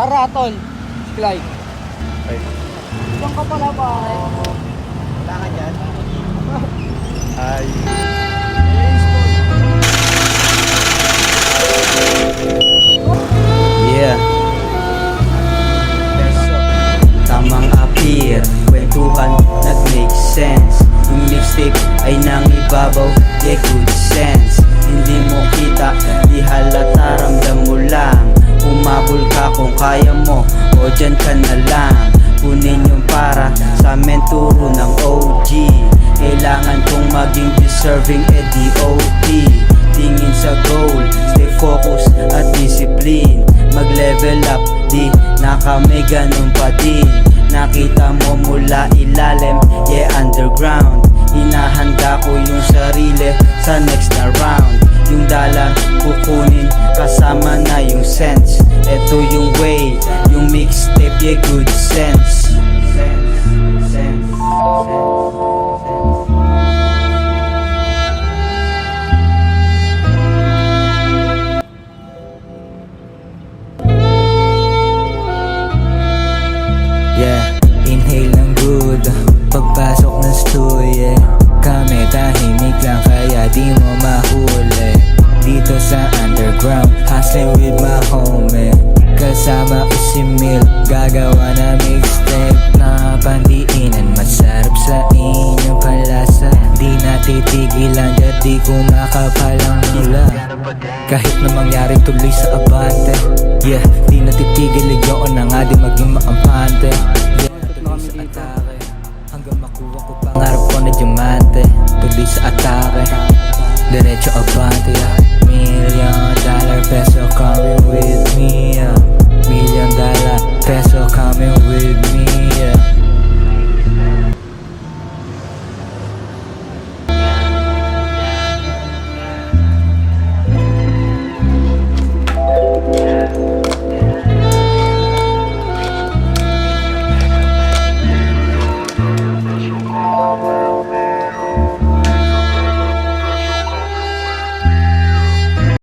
Tara, tol. Clyde. Okay. Diyan ka pala, pare. Wala ka dyan? Ay. Yeah. Tamang appear, kwentuhan nag-make sense. Yung mixtape ay nang ibabaw, yeah, good sense. Hindi mo kita, di halata, ramdam mo lang. Humabol ka kung kaya mo, o dyan ka na lang. Kunin yung para sa menturo ng OG. Kailangan kong maging deserving, DOT. Tingin sa goal, stay focused at discipline. Mag-level up, di na kami ganun pa din. Nakita mo mula ilalim, yeah, underground. Hinahanda ko yung sarili sa next na round. Yung dala kukunin, kasama na yung sense. Eto yung way, yung mixtape, yeah, good sense. Yeah, inhale ng good, pagpasok ng stool, yeah. Kami tahimik lang kaya di mo mahuli. Dito sa underground, hustling with my homie. Kasama ko si Mil, gagawa na mixtape na pandiinan. Masarap sa inyong palasa, di natitigilan at di kumakapalang mula. Kahit na mangyari tuloy sa abante, yeah, di natitigil, ligaw na nga di maging maampante.